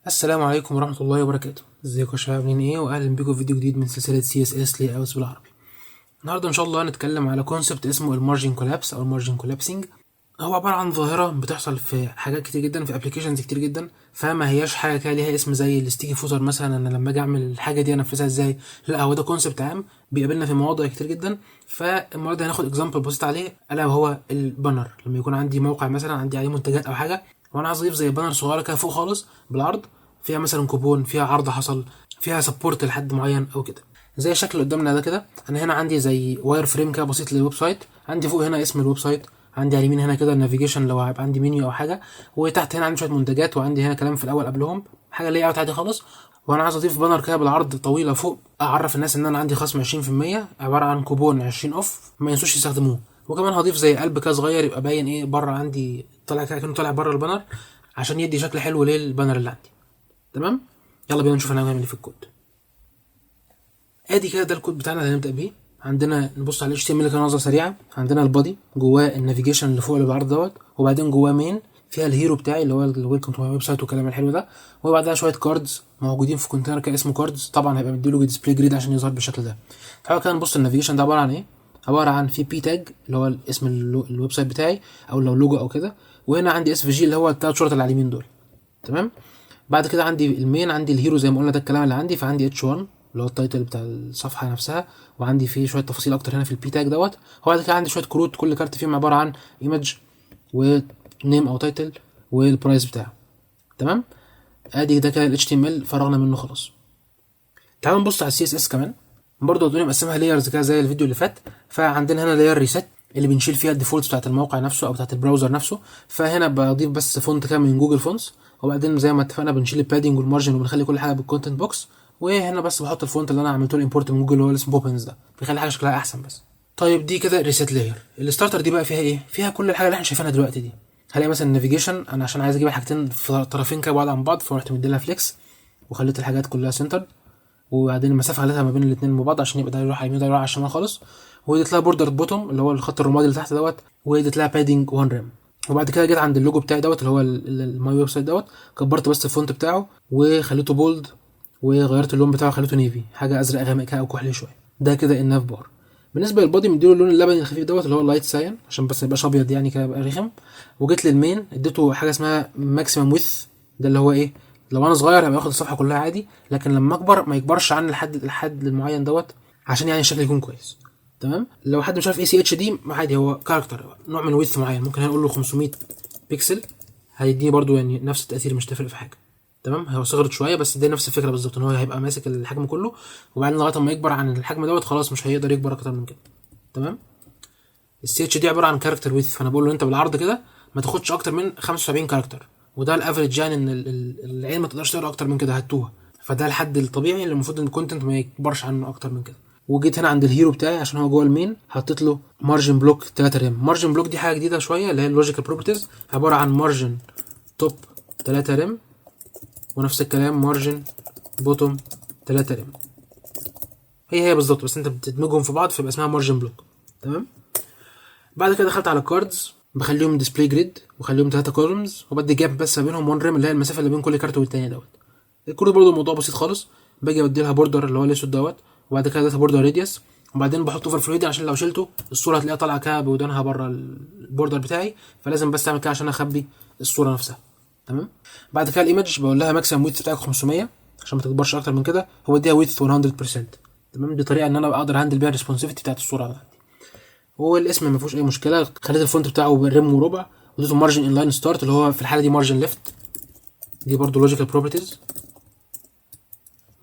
السلام عليكم ورحمة الله وبركاته. ازيكم يا شباب، عاملين ايه؟ واهلا بيكم في فيديو جديد من سلسلة CSS Layouts بالعربي. النهارده ان شاء الله هنتكلم على كونسبت اسمه المارجن كولابس او المارجن كولابسنج. هو عبارة عن ظاهرة بتحصل في حاجات كتير جدا، في ابلكيشنز كتير جدا، فما هياش حاجة كده ليها اسم زي الستيكي فوتر مثلا. انا لما اجي اعمل الحاجة دي انفذها ازاي؟ لا، هو ده كونسبت عام بيقابلنا في مواضع كتير جدا. فالمرة دي هناخد اكزامبل بسيط عليه، الا وهو البانر. لما يكون عندي موقع مثلا عندي عليه منتجات او حاجة، وانا عايز اضيف زي بانر صغيرة كده فوق خالص بالعرض، فيها مثلا كوبون، فيها عرض حصل، فيها سبورت لحد معين او كده، زي الشكل اللي قدامنا ده كده. انا هنا عندي زي واير فريم كده بسيط للويب سايت، عندي فوق هنا اسم الويب سايت، عندي على اليمين هنا كده النافيجيشن لو هيبقى عندي منيو او حاجه، وتحت هنا عندي شويه منتجات، وعندي هنا كلام في الاول قبلهم، حاجه لاي اوت عادي خالص. وانا عايز اضيف بانر كده بالعرض طويله فوق، اعرف الناس ان انا عندي خصم 20% عباره عن كوبون 20 اوف، ما ينسوش يستخدموه. وكمان هضيف زي قلب كده صغير يبقى باين ايه بره عندي، طالع كده كانه طالع بره البانر، عشان يدي شكل حلو للبانر اللي عندي. تمام، يلا بينا نشوف هنعمل ايه في الكود. ادي كده ده الكود بتاعنا اللي هنبدا بيه. عندنا نبص على HTML كده نظره سريعه. عندنا البادي جواه النافيجيشن اللي فوق اللي بالعرض دوت، وبعدين جواه مين فيها الهيرو بتاعي اللي هو الويلكم تو ماي ويب سايت والكلام الحلو ده، وبعدها شويه كاردز موجودين في كونتينر كده اسمه كاردز. طبعا هيبقى مديله ديسبلاي جريد عشان يظهر بالشكل ده. تعالوا كده نبص النافيجيشن ده عباره عن ايه. عباره عن في بي تاج اللي هو اسم الويب سايت بتاعي او لو لوجو او كده، وهنا عندي اس في جي اللي هو الثلاث شرط اللي على اليمين دول. تمام. بعد كده عندي المين، عندي الهيرو زي ما قلنا ده الكلام اللي عندي، فعندي اتش 1 اللي هو التايتل بتاع الصفحه نفسها، وعندي فيه شويه تفاصيل اكتر هنا في البي تاج دوت. وبعد كده عندي شويه كروت، كل كارت فيهم عباره عن ايمج ونيم او تايتل والبرايس بتاعه. تمام. ادي ده كده ال HTML فرغنا منه خلاص. تعالوا نبص على CSS كمان. برضه الدنيا مقسمها لايرز كده زي الفيديو اللي فات. فعندنا هنا لاير ريسيت اللي بنشيل فيها الديفولتس بتاعت الموقع نفسه او بتاعت البراوزر نفسه. فهنا بضيف بس فونت كده من جوجل فونتس، وبعدين زي ما اتفقنا بنشيل البادنج والمارجن وبنخلي كل حاجه بالكونتنت بوكس. وهنا بس بحط الفونت اللي انا عملته له امبورت من جوجل اللي هو اسمه بوبنز ده، بيخلي حاجه شكلها احسن بس. طيب دي كده ريسيت لاير. الستارتر دي بقى فيها ايه؟ فيها كل الحاجه اللي احنا شايفينها دلوقتي دي. هلاقي مثلا النافيجيشن، انا عشان عايز اجيب الحاجتين في طرفين كده بعاد عن بعض فرحت مديلها فليكس وخليت الحاجات كلها سنتر، وبعدين المسافه خليتها ما بين الاثنين ببعض عشان يبقى ده يروح على اليمين وده يروح على الشمال خالص. واديت لها بوردر بوتوم اللي هو الخط الرمادي اللي تحت دوت، واديت لها بادنج 1 ريم. وبعد كده جيت عند اللوجو بتاعي دوت اللي هو الماي ويب سايت دوت، كبرت بس الفونت بتاعه وخليته بولد، وغيرت اللون بتاعه خليته نيفي، حاجه ازرق غامق كده او كحلي شويه. ده كده الناف بار. بالنسبه للبودي مديله اللون اللبني الخفيف دوت اللي هو اللايت ساين عشان بس ما يبقاش ابيض يعني كده يبقى رخم. وجيت للمين اديته حاجه اسمها ماكسيمم ويث، ده اللي هو ايه، لو انا صغير هيبقى ياخد الصفحه كلها عادي، لكن لما اكبر ما يكبرش عن الحد المعين دوت عشان يعني الشكل يكون كويس. تمام. لو حد مش عارف ايه سي اتش دي عادي، هو كاركتر نوع من ويث معين، ممكن هنقول له 500 بيكسل هيديني برضو يعني نفس التاثير، مش تفرق في حاجه. تمام. هو صغرت شويه بس دي نفس الفكره بالظبط، ان هو هيبقى ماسك الحجم كله، وبعدين لغايه ما يكبر عن الحجم دوت خلاص مش هيقدر يكبر اكتر من كده. تمام. السي اتش دي عباره عن كاركتر ويث، فانا بقول له انت بالعرض كده ما تاخدش اكتر من 75 كاركتر، وده الافريج يعني ان العين ما تقدرش تقرا اكتر من كده هتوه، فده الحد الطبيعي اللي المفروض ان الكونتنت ما يكبرش عنه اكتر من كده. وجيت هنا عند الهيرو بتاعي عشان هو جوه المين، حطيت له مارجن بلوك 3 ريم. مارجن بلوك دي حاجه جديده شويه اللي هي اللوجيكال بروبرتيز، عباره عن مارجن توب 3 ريم، ونفس الكلام مارجن بوتوم 3 ريم. هي بالظبط، بس انت بتدمجهم في بعض فيبقى اسمها مارجن بلوك. تمام. بعد كده دخلت على الكاردز، بخليهم ديسبلاي جريد وخليهم 3 كولومز، وبدي جاب بس ما بينهم 1 ريم اللي هي المسافه اللي بين كل كارت والتاني دوت. الكود برضه الموضوع بسيط خالص، باجي اودي لها بوردر اللي هو الاسود دوت، وبعد كده داتا بوردر راديوس، وبعدين بحط اوفر فلو عشان لو شلته الصوره هتلاقيها طالعه كده بودانها بره البوردر بتاعي، فلازم بس اعمل كده عشان اخبي الصوره نفسها. تمام. بعد كده الايمج بقول لها ماكسيمم ويدث بتاعك 500 عشان ما تكبرش اكتر من كده، هو اديها ويدث 100%. تمام. دي طريقه ان انا اقدر هاندل بيها الريسبونسيفيتي بتاعت الصوره عندي. هو الاسم ما فيهوش اي مشكله، خليت الفونت بتاعه ريم وربع، وديته مارجن ان لاين ستارت اللي هو في الحاله دي مارجن ليفت. دي برضو لوجيكال بروبرتيز.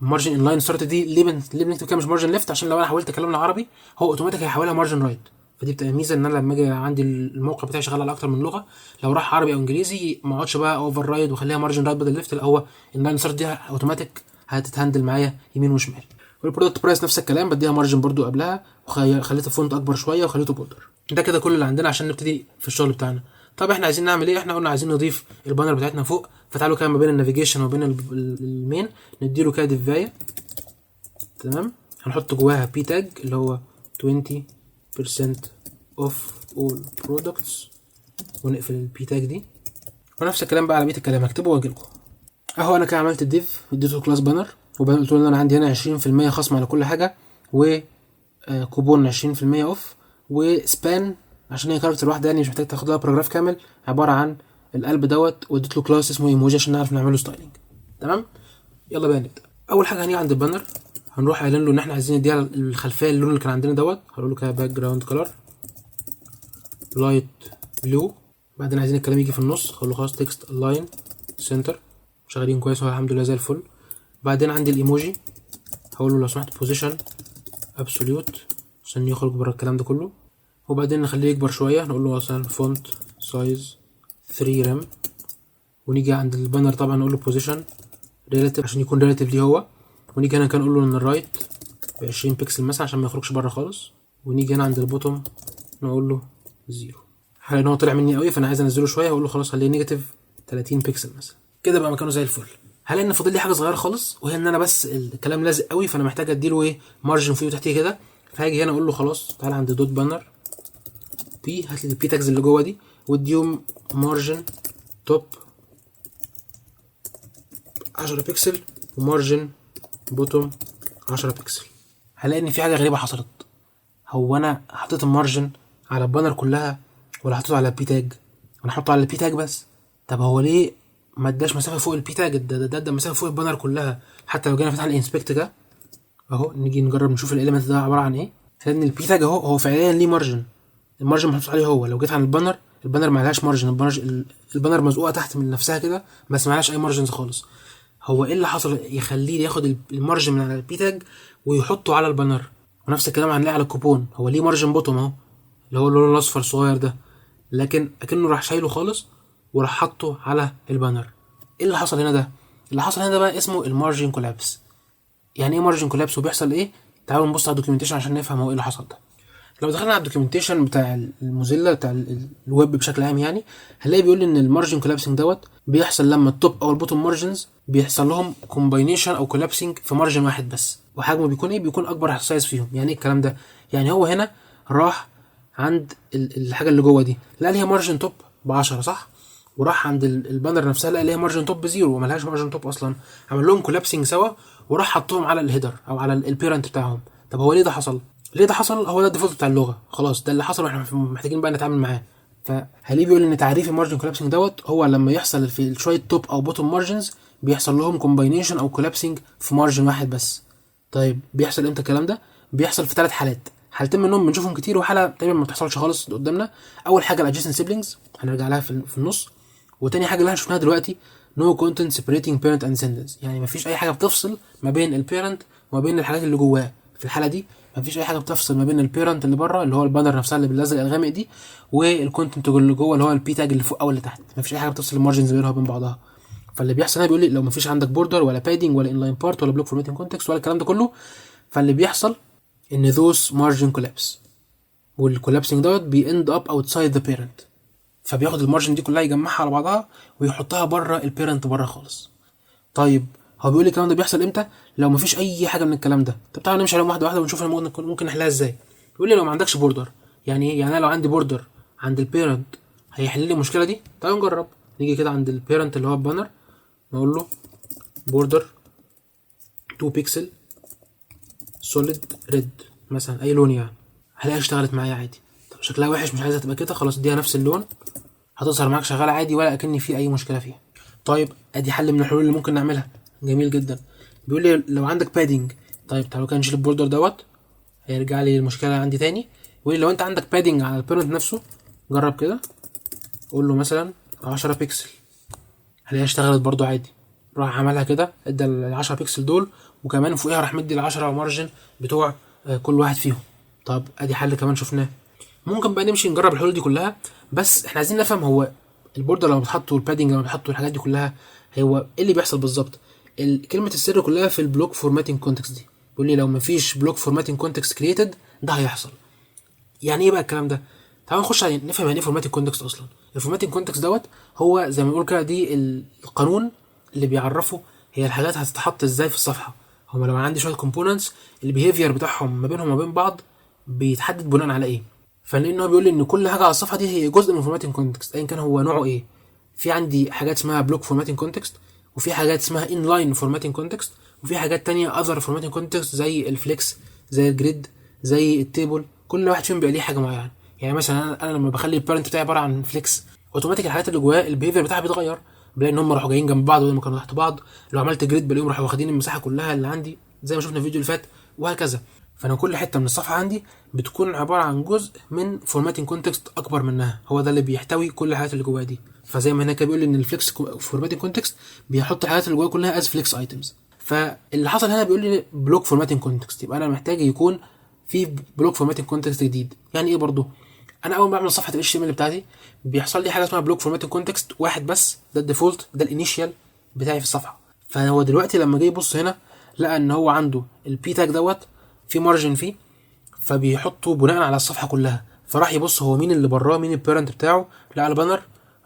مارجن ان لاين ستارت دي ليه بنكتب كده مش مارجن ليفت؟ عشان لو انا حولت كلام العربي هو اوتوماتيك هيحولها مارجن رايت، فدي بتبقى ميزه ان انا لما اجي عندي الموقع بتاعي شغال على اكتر من لغه، لو راح عربي او انجليزي ما اقعدش بقى اوفر رايد واخليها مارجن رايت بدل ليفت، لا هو ان لاين ستارت دي اوتوماتيك هتتهندل معايا يمين وشمال. والبرودكت برايس نفس الكلام، بديها مارجن برضو قبلها، وخليت الفونت اكبر شويه وخليته بولدر. ده كده كل اللي عندنا عشان نبتدي في الشغل بتاعنا. طب احنا عايزين نعمل ايه؟ احنا قلنا عايزين نضيف البانر بتاعتنا فوق، فتعالوا كده ما بين النافيجيشن وبين المين نديله كده ديفايه. تمام. هنحط جواها بي تاج اللي هو 20% of all products، ونقفل البي تاج دي. ونفس الكلام بقى على بقيه الكلام هكتبه واجيلكم. اهو انا كده عملت الديف، اديته كلاس بانر، وقلت له ان انا عندي هنا 20% خصم على كل حاجه، و كوبون 20% اوف، وسبان عشان هي كاركتر واحده يعني مش محتاج تاخد لها باراجراف كامل، عباره عن القلب دوت، واديت له كلاس اسمه ايموجي عشان نعرف نعمله ستايلنج. تمام، يلا بقى نبدا. اول حاجه هنيجي عند البانر، هنروح قايلين له ان احنا عايزين نديها الخلفيه اللون اللي كان عندنا دوت، هنقول له كده باك جراوند كلر لايت بلو. بعدين عايزين الكلام يجي في النص، هقول له خلاص تكست الاين سنتر، شغالين كويس والحمد لله زي الفل. بعدين عندي الايموجي، هقول له لو سمحت بوزيشن ابسوليوت عشان يخرج بره الكلام ده كله. وبعدين نخليه يكبر شويه، نقول له مثلا فونت سايز 3 رام. ونيجي عند البانر طبعا نقول له بوزيشن ريلاتيف عشان يكون ريلاتيف ليه هو. ونيجي هنا كان نقول له ان الرايت ب 20 بكسل مثلا عشان ما يخرجش بره خالص. ونيجي هنا عند البوتوم نقول له 0. حاليا ان هو طلع مني قوي فانا عايز انزله شويه، هقول له خلاص خليه نيجاتيف 30 بكسل مثلا، كده بقى مكانه زي الفل. هلاقي ان فاضل لي حاجه صغيره خالص، وهي ان انا بس الكلام لازق قوي فانا محتاج اديله ايه مارجن فيه وتحتيه كده. فهاجي هنا اقول له خلاص تعالى عند دوت بانر بي، هات لي البي تاجز اللي جوه دي واديهم مارجن توب 10 بكسل ومارجن بوتوم 10 بكسل. هلاقي ان في حاجه غريبه حصلت، هو انا حطيت المارجن على البانر كلها ولا حطيته على البي تاج؟ انا حطه على البي تاج بس. طب هو ليه ما اداش مسافه فوق البي تاج؟ ده مسافه فوق البانر كلها. حتى لو جينا فتحنا الانسبكت ده اهو، نيجي نجرب نشوف الاليمنت ده عباره عن ايه. لان البي تاج اهو هو فعليا ليه مارجن، المارجن محطوط عليه هو. لو جيت عن البانر ما لهاش مارجن، البانر مزقوقه تحت من نفسها كده بس ما لهاش اي مارجنز خالص. هو ايه اللي حصل يخليه ياخد المارجن من على البي تاج ويحطه على البانر؟ ونفس الكلام هنلاقيه على الكوبون، هو ليه مارجن بوتوم اهو اللي هو اللون الاصفر الصغير ده، لكن اكنه راح شايله خالص وراح حطه على البانر. ايه اللي حصل هنا ده؟ اللي حصل هنا ده بقى اسمه المارجن كولابس. يعني ايه مارجن كولابس وبيحصل ايه؟ تعالوا نبص على الدوكيومنتيشن عشان نفهم هو ايه اللي حصل ده. لو دخلنا على الدوكيومنتيشن بتاع الموزيلا بتاع الويب بشكل عام يعني، هنلاقي بيقول ان المارجن كولابسنج دوت بيحصل لما التوب او البوتوم مارجنز بيحصل لهم كومباينيشن او كولابسنج في مارجن واحد بس، وحجمه بيكون ايه؟ بيكون اكبر سايز فيهم. يعني ايه الكلام ده؟ يعني هو هنا راح عند الحاجه اللي جوه دي لقى ليها مارجن توب ب 10 صح، وراح عند البانر نفسها لقى ليها مارجن توب ب0 وملهاش مارجن توب اصلا، عمل لهم كولابسنج سوا وراح حطهم على الهيدر او على البيرنت بتاعهم. طب هو ليه ده حصل؟ ليه ده حصل؟ هو ده الديفولت بتاع اللغه، خلاص ده اللي حصل واحنا محتاجين بقى نتعامل معاه. فهليه بيقول ان تعريف المارجن كولابسنج دوت هو لما يحصل في شويه توب او بوتوم مارجنز بيحصل لهم كومباينيشن او كولابسنج في مارجن واحد بس. طيب بيحصل امتى الكلام ده؟ بيحصل في 3 حالات، حالتين منهم بنشوفهم كتير وحاله تقريبا ما بتحصلش خالص قدامنا. اول حاجه الادجيسنت سيبلينجز هنرجع لها في النص، وتاني حاجه اللي احنا شفناها دلوقتي نو كونتنت سيبريتنج بيرنت اند سندنس، يعني مفيش اي حاجه بتفصل ما بين البيرنت وما بين الحاجات اللي جواه. في الحاله دي مفيش اي حاجه بتفصل ما بين البيرنت اللي بره اللي هو البانر نفسها اللي بالازرق الغامق دي والكونتنت اللي جوه اللي هو البي تاج اللي فوق او اللي تحت، مفيش اي حاجه بتفصل المارجنز بينها وبين بعضها. فاللي بيحصل هنا بيقول لي لو مفيش عندك بوردر ولا بادنج ولا انلاين بارت ولا بلوك فورماتنج كونتكست ولا الكلام ده كله، فاللي بيحصل ان ذوس مارجن كولابس، والكولابسنج دوت بيند اب اوتسايد ذا بيرنت، فبياخد المارجن دي كلها يجمعها على بعضها ويحطها بره البيرنت بره خالص. طيب هو بيقول لي الكلام ده بيحصل امتى؟ لو مفيش اي حاجه من الكلام ده. طب تعالوا نمشي عليهم واحده واحده ونشوف ممكن نحلها ازاي. بيقول لي لو ما عندكش بوردر. يعني ايه؟ يعني انا لو عندي بوردر عند البيرنت هيحل لي المشكله دي. تعالوا نجرب. نيجي كده عند البيرنت اللي هو البانر نقول له بوردر 2 بيكسل سوليد ريد مثلا اي لون يعني، هلاقيها اشتغلت معايا عادي. طب شكلها وحش مش عايزها تبقى كده، خلاص اديها نفس اللون هتظهر معاك شغاله عادي ولا اكن في اي مشكله فيها. طيب ادي حل من الحلول اللي ممكن نعملها، جميل جدا. بيقول لي لو عندك بادنج. طيب تعالوا كده نشيل البوردر دوت، هيرجع لي المشكله عندي تاني. بيقول لي لو انت عندك بادنج على البيرنت نفسه جرب كده، قول له مثلا 10 بكسل هلاقيها اشتغلت برضو عادي. راح عملها كده ادى ال 10 بكسل دول وكمان فوقيها راح مدي ال 10 مارجن بتوع كل واحد فيهم. طب ادي حل كمان شفناه. ممكن بقى نمشي نجرب الحلول دي كلها، بس احنا عايزين نفهم هو البوردر لما بتحط والبادنج لما بتحط والحاجات دي كلها هو ايه اللي بيحصل بالظبط. كلمه السر كلها في البلوك فورماتنج كونتكست دي. بيقول لي لو مفيش بلوك فورماتنج كونتكست كرييتد ده هيحصل. يعني ايه بقى الكلام ده؟ تعالوا نخش على نفهم يعني ايه فورماتنج كونتكست اصلا. الفورماتنج كونتكست دوت هو زي ما بنقول كده دي القانون اللي بيعرفه هي الحاجات هتتحط ازاي في الصفحه. هما لو عندي شويه كومبوننتس البيهيفير بتاعهم ما بينهم وما بين بعض بيتحدد بناء على ايه. فلان هو بيقول لي ان كل حاجه على الصفحه دي هي جزء من فورماتنج كونتكست ايا كان هو نوعه ايه. في عندي حاجات اسمها بلوك فورماتنج كونتكست وفي حاجات اسمها inline formatting context، وفي حاجات تانية other formatting context زي الفليكس، زي الجريد، زي التيبل. كل واحد فيهم بيبقى ليه حاجه معينه. يعني مثلا انا لما بخلي البارنت بتاعي عباره عن فليكس، اوتوماتيك الحاجات اللي جواه البيهيفير بتاعها بيتغير، بلاقي ان هم راحوا جايين جنب بعض وهم كانوا تحت بعض. لو عملت جريد بلاقيهم راحوا واخدين المساحه كلها اللي عندي زي ما شفنا في الفيديو اللي فات، وهكذا. فانا كل حته من الصفحه عندي بتكون عباره عن جزء من فورماتنج كونتكست اكبر منها، هو ده اللي بيحتوي كل الحاجات اللي جواها دي. فزي ما هنا كده بيقول لي ان الفليكس فورماتنج كونتكست بيحط الحاجات اللي جواها كلها از فليكس ايتمز. فاللي حصل هنا بيقول لي بلوك فورماتنج كونتكست، يبقى انا محتاج يكون في بلوك فورماتنج كونتكست جديد. يعني ايه برضو؟ انا اول ما بعمل صفحه الاتش تي ام ال بتاعتي بيحصل لي حاجه اسمها بلوك فورماتنج كونتكست واحد بس، ده الديفولت، ده الانيشال بتاعي في الصفحه. فهو دلوقتي لما جه يبص هنا لقى ان هو عنده البي تاج دوت في مارجن فيه، فبيحطه بناء على الصفحه كلها. فراح يبص هو مين اللي براه، مين البيرنت بتاعه، لقى البانر،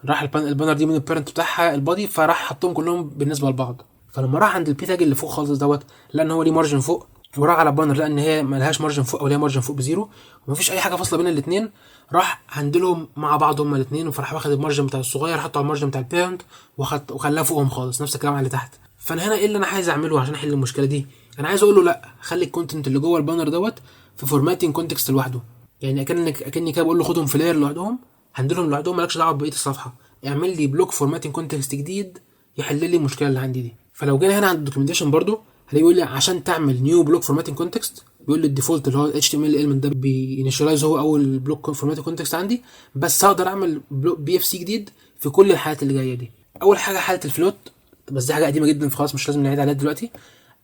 راح البانر دي من البيرنت بتاعها البادي، فراح حطهم كلهم بالنسبه لبعض. فلما راح عند البي تاج اللي فوق خالص دوت لقى ان هو ليه مارجن فوق، وراح على البانر لقى ان هي ملهاش مارجن فوق او ليها مارجن فوق بزيرو، ومفيش اي حاجه فاصله بين الاثنين. راح عندلهم مع بعض هما الاثنين، وفراح واخد المارجن بتاع الصغير حطه على المارجن بتاع البيرنت وخلاه فوقهم خالص، نفس الكلام على اللي تحت. فانا هنا ايه اللي انا عايز اعمله عشان احل المشكله دي؟ انا عايز اقول له لا، خلي الكونتنت اللي جوه البانر دوت في فورماتنج كونتكست لوحده. يعني اكني كده بقول له خدهم في لاير لوحدهم، هندلهم لوحدهم، مالكش دعوه ببقيه الصفحه، اعمل لي بلوك فورماتنج كونتكست جديد يحل لي المشكله اللي عندي دي. فلو جينا هنا عند الدوكيومنتيشن برضو هلاقي يقول لي عشان تعمل نيو بلوك فورماتنج كونتكست، بيقول لي الديفولت اللي هو اتش تي ام ال ايلمنت ده بينيشالايز هو اول بلوك فورماتنج كونتكست عندي، بس اقدر اعمل بي اف سي جديد في كل الحالات اللي جايه دي. اول حاجه حاله الفلوت، بس دي حاجه قديمه جدا فخلاص مش لازم نعيد عليها دلوقتي.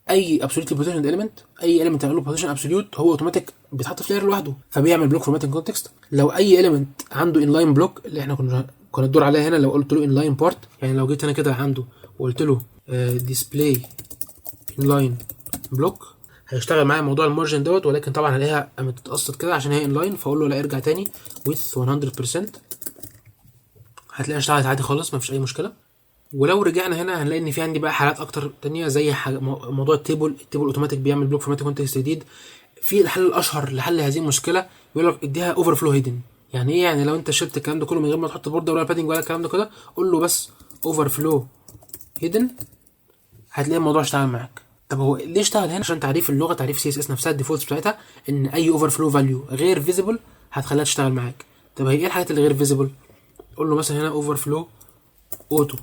اي ابسوليوتلي بوزيشن اليمنت، اي اليمنت تعمل له بوزيشن ابسوليوت هو اوتوماتيك بيتحط في لاير لوحده، فبيعمل بلوك فورماتنج كونتكست. لو اي اليمنت عنده انلاين بلوك اللي احنا كنا الدور عليها هنا، لو قلت له انلاين بارت، يعني لو جيت هنا كده عنده وقلت له ديسبلاي انلاين بلوك، هيشتغل معايا موضوع المارجن دوت، ولكن طبعا هلاقيها قامت تتقسط كده عشان هي انلاين، فاقول له لا ارجع تاني with 100%، هتلاقيها اشتغلت عادي خالص مفيش اي مشكله. ولو رجعنا هنا هنلاقي ان في عندي بقى حالات اكتر تانية زي موضوع التيبل اوتوماتيك بيعمل بلوك فورماتنج كونتكست جديد. في الحل الاشهر لحل هذه المشكله يقول لك اديها اوفر فلو هيدن. يعني ايه؟ يعني لو انت شلت الكلام ده كله من غير ما تحط بوردر ولا بادنج ولا الكلام ده كده، قول له بس اوفر فلو هيدن، هتلاقي الموضوع اشتغل معاك. طب هو ليه اشتغل هنا؟ عشان تعريف اللغه، تعريف سي اس اس نفسها الديفولتس بتاعتها ان اي اوفر فلو فاليو غير فيزيبل هتخليها تشتغل معاك. طب هي ايه الحاجات اللي غير فيزيبل؟ قول له مثلا هنا اوفر فلو اوتو،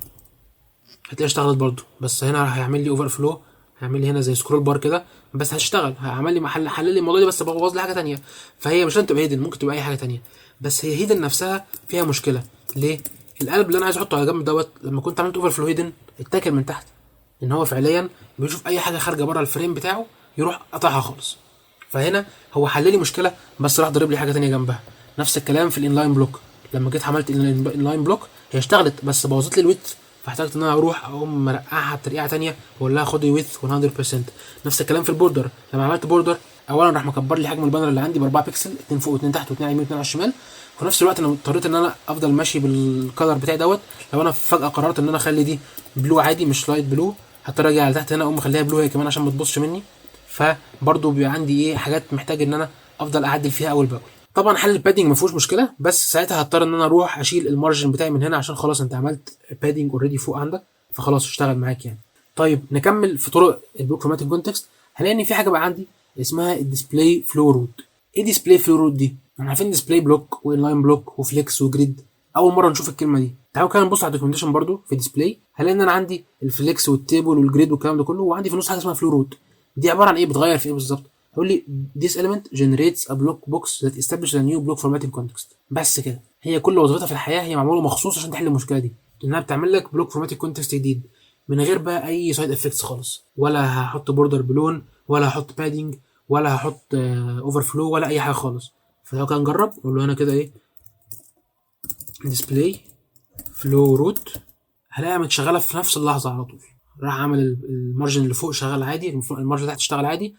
هتلاقيها اشتغلت برضو، بس هنا هيعمل لي اوفر فلو، هيعمل لي هنا زي سكرول بار كده، بس هتشتغل، هعمل لي حل لي الموضوع ده، بس بوظ لي حاجه ثانيه. فهي مش لازم تبقى هيدن، ممكن تبقى اي حاجه ثانيه، بس هي هيدن نفسها فيها مشكله. ليه؟ القلب اللي انا عايز احطه على جنب دوت لما كنت عملت اوفر فلو هيدن اتاكل من تحت، ان هو فعليا بيشوف اي حاجه خارجه بره الفريم بتاعه يروح قطعها خالص. فهنا هو حل لي مشكله بس راح ضرب لي حاجه ثانيه جنبها. نفس الكلام في الانلاين بلوك، لما جيت عملت الانلاين بلوك هي اشتغلت بس بوظت لي الويت، فاحتاجت ان انا اروح اقوم مرقعها بطريقه ثانيه واقول لها خدي ويث 100%. نفس الكلام في البوردر، لما عملت بوردر اولا راح مكبر لي حجم البانر اللي عندي ب 4 بكسل، 2 فوق و2 تحت و2 على اليمين و2 على الشمال، وفي نفس الوقت انا اضطريت ان انا افضل ماشي بالكلر بتاعي دوت. لو انا فجاه قررت ان انا اخلي دي بلو عادي مش لايت بلو، هضطر اجي على تحت هنا اقوم اخليها بلو هي كمان عشان ما تبصش مني. فبرضه بيبقى عندي ايه حاجات محتاج ان انا افضل اعدل فيها اول باول. طبعا حل البادنج ما فيهوش مشكله، بس ساعتها هضطر ان انا اروح اشيل المارجن بتاعي من هنا عشان خلاص انت عملت بادنج اوريدي فوق عندك، فخلاص اشتغل معاك يعني. طيب نكمل في طرق البلوك فورماتنج كونتكست. هنلاقي ان في حاجه بقى عندي اسمها الديسبلاي فلو روت. ايه ديسبلاي فلو روت دي؟ احنا عارفين ديسبلاي بلوك وانلاين بلوك وفليكس وجريد، اول مره نشوف الكلمه دي. تعالوا كده نبص على الدوكيومنتيشن برضو في ديسبلاي، هنلاقي ان انا عندي الفليكس والتيبل والجريد والكلام ده كله، وعندي في النص حاجه اسمها فلو روت. دي عباره عن ايه؟ بتغير في ايه بالظبط؟ هيقول لي this element generates a block box that establishes a new block formatting context. بس كده، هي كل وظيفتها في الحياه هي معموله مخصوص عشان تحل المشكله دي، انها بتعمل لك بلوك فورماتنج كونتكست جديد من غير بقى اي سايد افكتس خالص، ولا هحط بوردر بلون، ولا هحط بادنج، ولا هحط اوفر فلو، ولا اي حاجه خالص. فلو كان نجرب نقول له هنا كده ايه display flow root، هلاقيها متشغله في نفس اللحظه على طول. راح عمل المارجن اللي فوق شغال عادي، المارجن اللي تحت اشتغل عادي.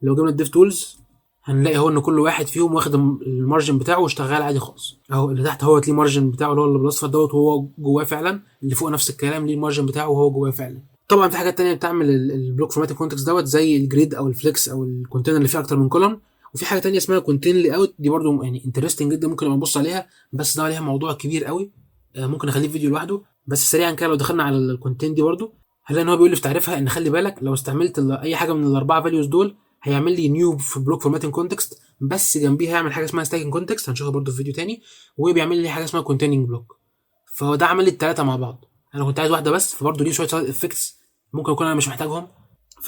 لو جبنا الديف تولز هنلاقي هو ان كل واحد فيهم واخد المارجن بتاعه واشتغال عادي خالص. اهو اللي تحت هو ليه مارجن بتاعه اللي هو اللي بالاصفر دوت وهو جواه فعلا، اللي فوق نفس الكلام ليه المارجن بتاعه وهو جواه فعلا. طبعا في حاجات تانية بتعمل البلوك فورماتنج كونتكست دوت زي الجريد او الفليكس او الكونتينر اللي فيه اكتر من كولوم، وفي حاجه تانية اسمها كونتين لي اوت، دي برده يعني انترستنج جدا ممكن نبص عليها، بس ده عليها موضوع كبير قوي ممكن اخليه فيديو لوحده. بس سريعا كده لو دخلنا على الكونتين دي برده هلاقي ان هو بيقول لي في تعريفها ان خلي بالك لو استعملت اي حاجه من الاربعه فاليوز دول هيعمل لي نيو في بلوك فورماتنج كونتكست، بس جنبيها هيعمل حاجه اسمها ستاكينج كونتكست هنشوفها برده في فيديو تاني، وبيعمل لي حاجه اسمها كونتيننج بلوك. فهو ده عمل لي الثلاثه مع بعض. انا كنت عايز واحده بس، فبرده ليه شويه سايد افكتس ممكن يكون انا مش محتاجهم. ف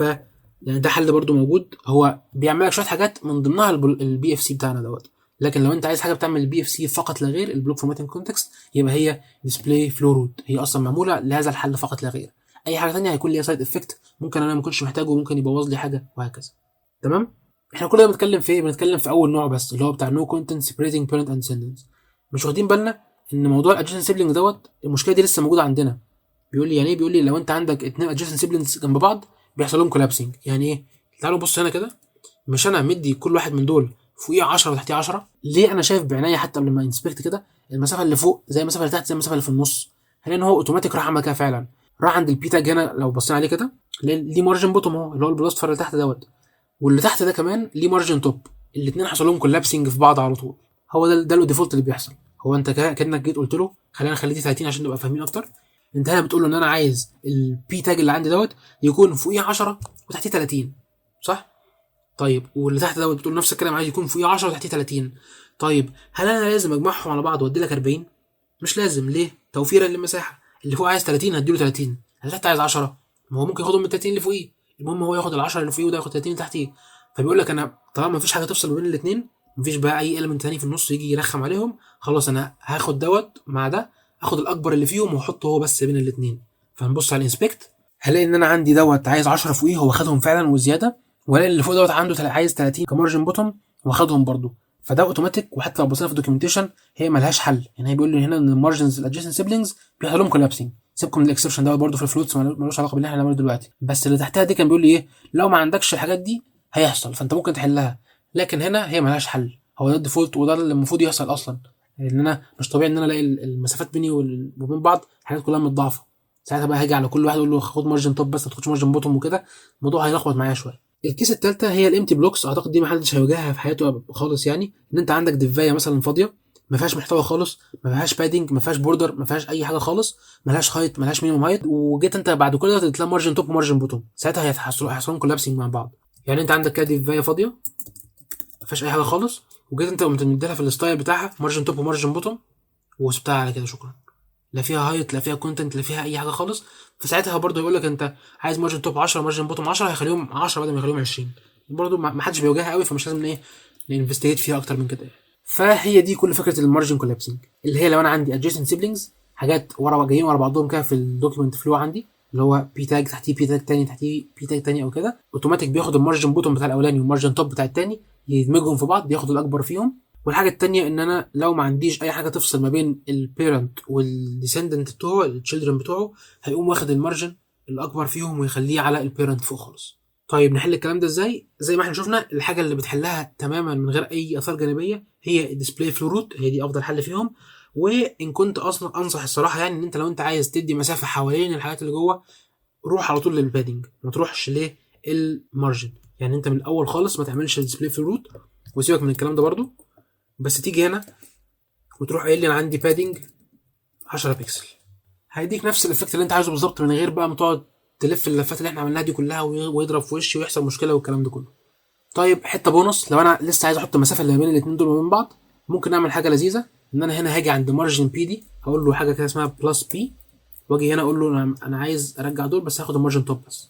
يعني ده حل برده موجود، هو بيعمل لك شويه حاجات من ضمنها البي اف سي بتاعنا دوت. لكن لو انت عايز حاجه بتعمل البي اف سي فقط لا غير البلوك فورماتنج كونتكست، يبقى هي ديسبلاي فلو روت، هي اصلا معموله لهذا الحل فقط لا غير. اي حاجه ثانيه هيكون ليها سايد افكت ممكن انا ما كنتش محتاجه وممكن يبوظ لي حاجه وهكذا. تمام. احنا كل ده بنتكلم في ايه؟ بنتكلم في اول نوع بس اللي هو بتاع نو كونتنت سيبريتنج بيرنت اند سندنس. مش واخدين بالنا ان موضوع الادجيسنت سيبلينج دوت المشكله دي لسه موجوده عندنا. بيقول لي يعني ايه؟ بيقول لي لو انت عندك اتنين ادجيسنت سيبلينجز جنب بعض بيحصل لهم كولابسنج. يعني ايه؟ تعالوا بص هنا كده، مش انا مدي كل واحد من دول فوقيه 10 وتحتيه 10؟ ليه انا شايف بعناية حتى قبل ما انسبكت كده المسافه اللي فوق زي المسافه اللي تحت زي المسافه اللي في النص؟ هل ان هو اوتوماتيك راح عمل كده فعلا؟ راح عند البي تاج هنا لو بصينا عليه كده ليه مارجن بوتوم اهو اللي هو البلاستفر اللي تحت دوت، واللي تحت ده كمان ليه مارجن توب، الاثنين حصل لهم كولابسنج في بعض على طول. هو ده الديفولت اللي بيحصل. هو انت كانك جيت قلت له خلينا نخليه دي 30 عشان نبقى فاهمين اكتر. انت هنا بتقول له ان انا عايز البي تاج اللي عندي دوت يكون فوقيه 10 وتحتيه 30، صح؟ طيب واللي تحت دوت بتقول نفس الكلام عايز يكون فوقيه 10 وتحتيه 30. طيب هل انا لازم اجمعهم على بعض وادي لك 40؟ مش لازم. ليه؟ توفيرا للمساحه. اللي فوق عايز 30 هديله 30، اللي تحت عايز 10 ما هو ممكن ياخدهم من 30 اللي فوقيه، المهم هو ياخد ال 10 اللي فوقيه وده ياخد 30 اللي تحتيه. فبيقول لك انا طالما مفيش حاجه تفصل بين الاثنين، مفيش بقى اي element تاني في النص يجي يرخم عليهم، خلاص انا هاخد دوت مع ده، اخد الاكبر اللي فيهم واحطه هو بس بين الاثنين. فنبص على الانسبكت هلاقي ان انا عندي دوت عايز 10 فوقيه هو خدهم فعلا وزياده، والاقي اللي فوق دوت عنده عايز 30 كمارجن بوتوم واخدهم برده. فده اوتوماتيك، وحتى لو بصينا في الدوكيومنتيشن هي ملهاش حل. يعني هي بيقول لي هنا ان المارجنز الادجيسنت سيبلينجز بيحصل لهم كولابسنج. سيبكم من الاكسبشن ده برده في الفلوتس ملوش علاقه باللي احنا هنعمله دلوقتي، بس اللي تحتها دي كان بيقول لي ايه؟ لو ما عندكش الحاجات دي هيحصل فانت ممكن تحلها، لكن هنا هي ملهاش حل. هو ده الديفولت وده اللي المفروض يحصل اصلا. يعني ان انا مش طبيعي ان انا الاقي المسافات بيني وبين بعض الحاجات كلها متضاعفه. ساعتها بقى هاجي على كل واحد اقول له خد مارجن توب بس ما تاخدش مارجن بوتوم وكده، الموضوع هيلخبط معايا شويه. الكيس الثالثه هي الامتي بلوكس. اعتقد دي ما حدش هيواجهها في حياته خالص. يعني ان انت عندك ديفايه مثلا فاضيه ما فيهاش محتوى خالص، ما فيهاش بادنج، ما فيهاش بوردر، ما فيهاش اي حاجه خالص، ما لهاش هايت، ما لهاش مينيمم هايت، وجيت انت بعد كل ده تلاقي مارجن توب ومارجن بوتوم، ساعتها هيحصلوا كولابسنج مع بعض. يعني انت عندك كده ديفايه فاضيه ما فيهاش اي حاجه خالص، وجيت انت قمت مديلها في الستايل بتاعها مارجن توب ومارجن بوتوم وسبتها على كده شكرا. لا فيها هايت لا فيها كونتنت لا فيها اي حاجه خالص. فساعتها برضه يقول لك انت عايز مارجن توب 10 مارجن بوتوم 10 هيخليهم 10 بدل ما يخليهم 20. برضه ما حدش بيواجهها قوي، فمش لازم ايه ننفستيجيت فيها اكتر من كده. فهي دي كل فكره المارجن كولابسنج، اللي هي لو انا عندي ادجيسنت سيبلينجز حاجات جايين ورا بعضهم كده في الدوكيمنت فلو عندي، اللي هو بي تاج تحتيه بي تاج تاني تحتيه بي تاج تاني او كده، اوتوماتيك بياخد المارجن بوتوم بتاع الاولاني والمارجن توب بتاع التاني يدمجهم في بعض بياخد الاكبر فيهم. والحاجه التانية ان انا لو ما عنديش اي حاجه تفصل ما بين البيرنت والديسندنت بتوعه التشيلدرن بتوعه، هيقوم واخد المارجن الاكبر فيهم ويخليه على البيرنت فوق خالص. طيب نحل الكلام ده ازاي؟ زي ما احنا شفنا الحاجه اللي بتحلها تماما من غير اي اثار جانبيه هي الديسبلاي فلو روت، هي دي افضل حل فيهم. وان كنت اصلا انصح الصراحه يعني ان انت لو انت عايز تدي مسافه حوالين الحاجات اللي جوه روح على طول للبادنج، ما تروحش للمارجن. يعني انت من الاول خالص ما تعملش الديسبلاي فلو روت وسيبك من الكلام ده برضو، بس تيجي هنا وتروح قايل لي انا عندي بادنج 10 بكسل، هيديك نفس الافكت اللي انت عايزه بالظبط من غير بقى ما تقعد تلف اللفات اللي احنا عملناها دي كلها ويضرب في وشي ويحصل مشكله والكلام ده كله. طيب حته بونص، لو انا لسه عايز احط المسافه اللي بين الاثنين دول وبين بعض ممكن اعمل حاجه لذيذه، ان انا هنا هاجي عند مارجن بي دي هقول له حاجه كده اسمها بلس بي، واجي هنا اقول له انا عايز ارجع دول بس هاخد المارجن توب بس.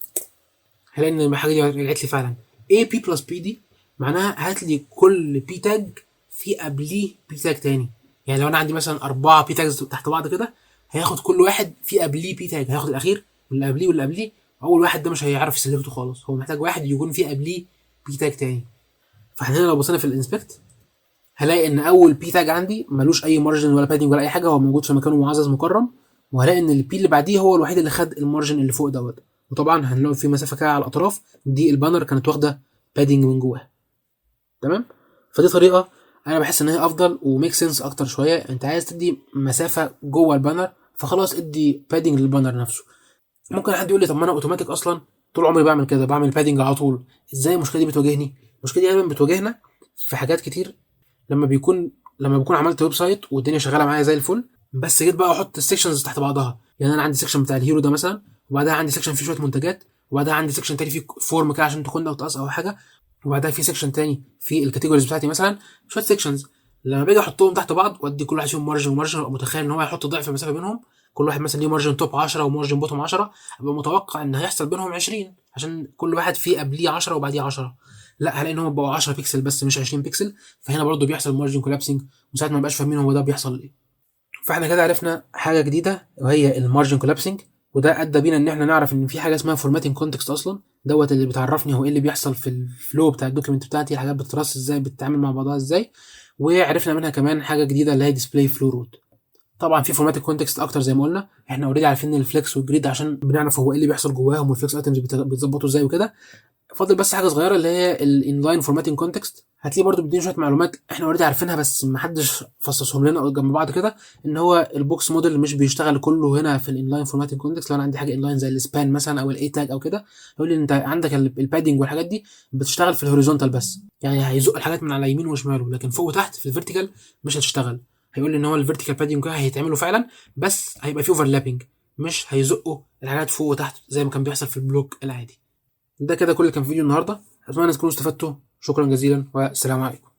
هلاقي ان الحاجه دي رجعت لي فعلا. ايه بي بلس بي دي؟ معناها هات لي كل بي تاج في قبليه بي تاج تاني. يعني لو انا عندي مثلا 4 بي تاجز تحت بعض كده هياخد كل واحد في قبليه بي تاج، هياخد الاخير واللي قبليه واللي قبليه. اول واحد ده مش هيعرف يسلكته خالص، هو محتاج واحد يكون في قبليه بي تاج تاني. فاحنا هنا لو بصينا في الانسبكت هلاقي ان اول بي تاج عندي ملوش اي مارجن ولا بادنج ولا اي حاجه، هو موجود في مكانه معزز مكرم. وهلاقي ان البي اللي بعديه هو الوحيد اللي خد المارجن اللي فوق دوت. وطبعا هنلاقي في مسافه كده على الاطراف دي البانر كانت واخده بادنج من جواها. تمام. فدي طريقه انا بحس ان هي افضل وميك سنس اكتر شويه. انت عايز تدي مسافه جوه البانر فخلاص ادي بادنج للبانر نفسه. ممكن حد يقول لي طب ما انا اوتوماتيك اصلا طول عمري بعمل كده، بعمل بادنج على طول، ازاي المشكله دي بتواجهني؟ المشكله دي دايما بتواجهنا في حاجات كتير لما بيكون عملت ويب سايت والدنيا شغاله معايا زي الفل، بس جيت بقى احط السكشنز تحت بعضها. يعني انا عندي سكشن بتاع الهيرو ده مثلا وبعدها عندي سيكشن فيه شويه منتجات، وبعدها عندي سيكشن تاني فيه فورم كده عشان تكون او تقص او حاجه، وبعدها في سيكشن تاني في الكاتيجوريز بتاعتي مثلا، شويه سيكشنز. لما باجي احطهم تحت بعض وادي كل واحد فيهم مارجن ومارجن، ابقى متخيل ان هو هيحط ضعف المسافه بينهم. كل واحد مثلا ليه مارجن توب 10 ومارجن بوتوم 10، ابقى متوقع ان هيحصل بينهم 20 عشان كل واحد فيه قبليه 10 وبعديه 10. لا، هلاقي ان هم بقوا 10 بيكسل بس مش 20 بيكسل. فهنا برضو بيحصل مارجن كولابسنج، وساعات ما نبقاش فاهمين هو ده بيحصل ليه. فاحنا كده عرفنا حاجه جديده وهي المارجن كولابسنج، وده ادى بينا ان احنا نعرف ان في حاجه اسمها فورماتنج كونتكست اصلا، دوت اللي بتعرفني هو ايه اللي بيحصل في الفلو بتاع الدوكيمنت بتاعتي، الحاجات بتترص ازاي، بتتعامل مع بعضها ازاي. وعرفنا منها كمان حاجه جديده اللي هي ديسبلاي فلو روت. طبعا في فورماتنج كونتكست اكتر زي ما قلنا، احنا اوريدي عارفين الفليكس والجريد عشان بنعرف هو ايه اللي بيحصل جواهم، والفليكس ايتمز بيتظبطوا ازاي وكده. فاضل بس حاجه صغيره اللي هي الانلاين فورماتنج كونتكست. هتلاقيه برضو بيدينا شويه معلومات احنا اوريدي عارفينها بس محدش فصصهم لنا جنب بعض كده، ان هو البوكس موديل مش بيشتغل كله هنا في الانلاين فورماتنج كونتكست. لو انا عندي حاجه انلاين زي السبان مثلا او الاي تاج او كده، يقول لي انت عندك البادنج والحاجات دي بتشتغل في الهوريزونتال بس، يعني هيزق الحاجات من على يمين وشماله، لكن فوق وتحت في الفيرتيكال مش هتشتغل. هيقول لي ان هو الفيرتيكال بادنج هيتعملوا فعلا، بس هيبقى فيه اوفرلابنج، مش هيزقوا الحاجات فوق وتحت زي ما كان بيحصل في البلوك العادي. ده كده كل اللي كان في فيديو النهارده، اتمنى تكونوا استفدتوا. شكرا جزيلا والسلام عليكم.